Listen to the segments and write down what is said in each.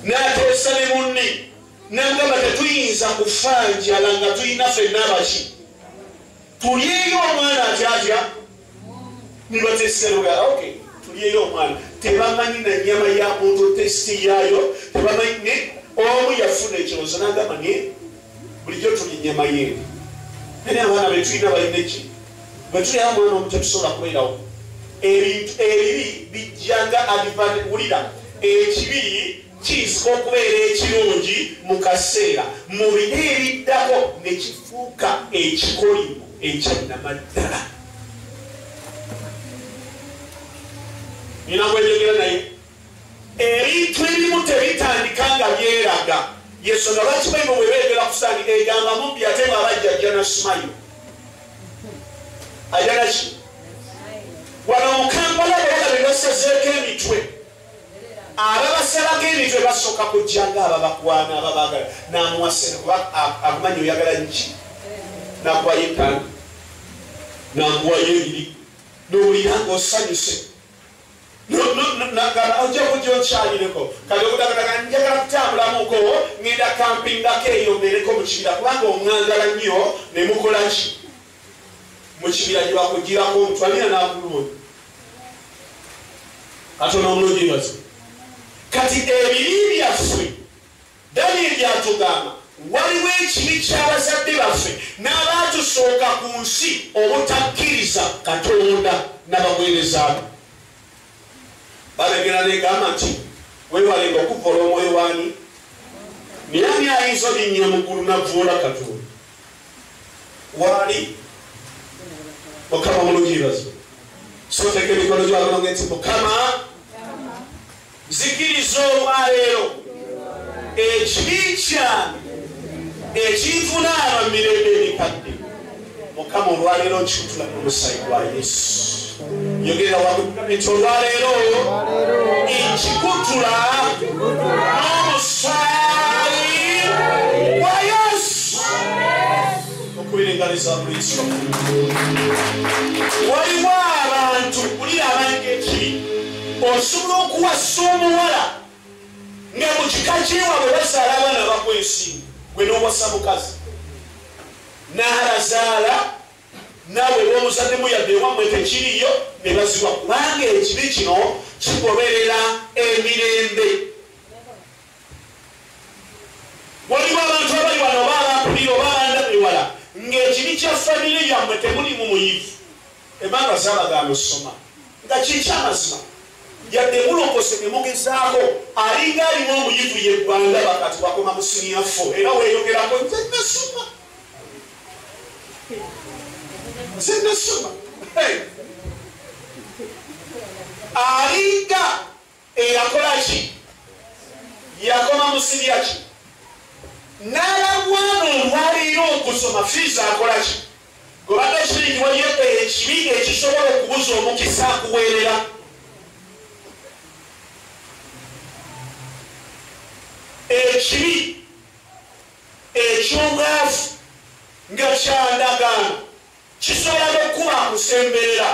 n'ateesa ne munne n'agamba tetuyinza kufanjala nga tulina ffenna abaki tulyeyo omwana atya nibateeseroga okay tulyeyo omwana tebamanyi na nnyama ya muntu tesiti yaayo tebamanyi ne omu yafuna ekirowoozo n'agamba ne bulijjo tuli nnyama yeeru naye abaana betulina balina eki bwe tulya omwana omu tetusobola kubeerawo ebintu ebibi bijjanga wulira ekibi kiyinza okubeera ekirungi mu kaseera mu biro ebiddako ne kifuuka ekikolimo ekyanamaddala nina kweyogera naye ebintu ebimu tebitandika nga byeraga yensonga lwaki bayima bwe beegera kusaani egamba mubbi ate baabajja ajja na sumayo ajja naki wano mu Kampala balaga be basazeeko emitwe ababasalako emitwe basooka kujjanga ababakwana ababaagala n'amuwasene kuba akumanyi oyagala nki nakuwayo ettaano nakuwayo ebiri n'owulira ng'osanyuse ojja kujja onkyalireko kati okutagataga njagala kutambulamuko ngenda kampingako eyo mbeereko mu kibira kubanga omwagala nnyo ne mukola ki mu kibira gye bakugirako omutwalira n'akuluma katono omulungi baze kati ebibi byaffe Daniel byatugamba waliwo ekibi ky'abazadde baffe n'abaatusooka ku nsi obutakkiriza Katonda n'abaweereza be balagera negamba nti weewalenga okuvoola omwoyo waani naye ani ayinza olinnya mu ggulu navvoola Katonda waali Mukama omulungi baze so teeka emikono gy'abalonge nti Mukama zikiriza olwaleero ekibi kyange ekinvunaaba mu mirembe emikadde Mukama olwaleero nkikutula n'omusaayi gwa Yesu yogera nti olwaleero nkikutula n'omusaayi gwa Yesu okubiringaliza buliiso waliwo abantu kulira abantu ekibi osobola okuwasa omuwala nga mu kika kyewabwe bazaala abaana bakwensimu gwe n'owasa mukazi n'alazaala naawe b'omuzaddemu yadde ewammwe tekiriyo ne bazibwa kubanga ekibi kino kigoberera emirembe waliwo abantu abali wano oba abampulira oba abandabewala ng'ekibi kya famire yammwe temulimu muyivu embanga zaabagaana osoma nga kikyamazima yadde mulokose ne mugezaako alinga alimu omuyivu yeggwanga bakati bakoma mu siniya 4 era weeyogerako nze nasoma alinga eyakola ki yakoma mu siniya ki n'alabwana olwaleero okusoma fiizi akola ki gobadde kiringi waliyo ekibi ekisobola okubuza omukisa akuweerera ekibi eky'obwavu nga kyandagaano kisobola n'okuba akusemberera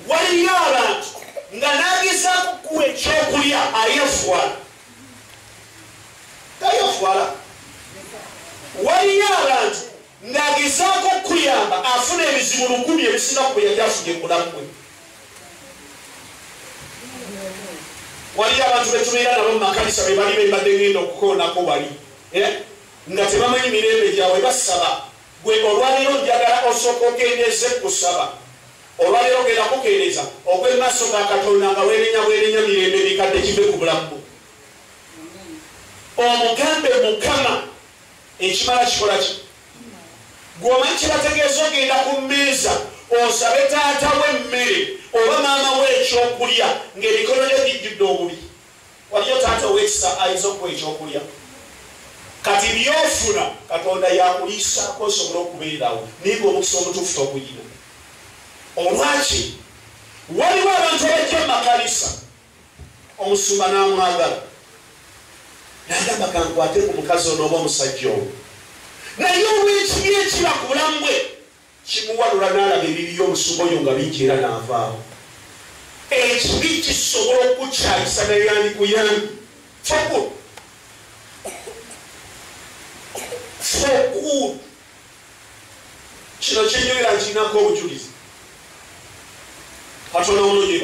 waliyo abantu nga n'agezaako kuwa ekyokulya ayefuwala tayefuwala waliyo abantu ng'agezaako okuyamba afuna ebizibu 1000 ebisinga ku bye yafunye mu bulamu bwe waliyo abantu betubeera nabo mu makanisa be bali bembadde ngenda okukoonako wali nga tebamanyi mirembe gyabwe basaba gwe olwaleero njagala osooka okendeeze kusaba olwaleero genda kukendeeza ogw'emaaso ga Katonda nga weerenya mirembe bikadde kive ku bulamu omugambe Mukama ekimala kikola ki gw'omanyi kibategeeza ogenda ku mmeeza osabe taata w'emmere oba maama w'ekyokulya ng'emikono gye gijjudde obubi waliyo taata ow'ekisa ayinza okuwa ekyokulya kati byofuna Katonda yakuliisaako osobola okubeerawo naye ng'omukisa omutuufu toguyina olwaki waliwo abantu abajja mu makanisa omusumba n'amwagala n'agamba kankwate ku mukazi ono oba omusajja ono naye olw'ekibi ekiba ku bulamu bwe kimuwalula n'alaba ebibi by'omusumba oyo nga bingi era n'avaawo ekibi kisobola okukyayisa naye andikuyambi for good. For good. Kino kyenjogera nkinako obujulizi. Katonda mulungi.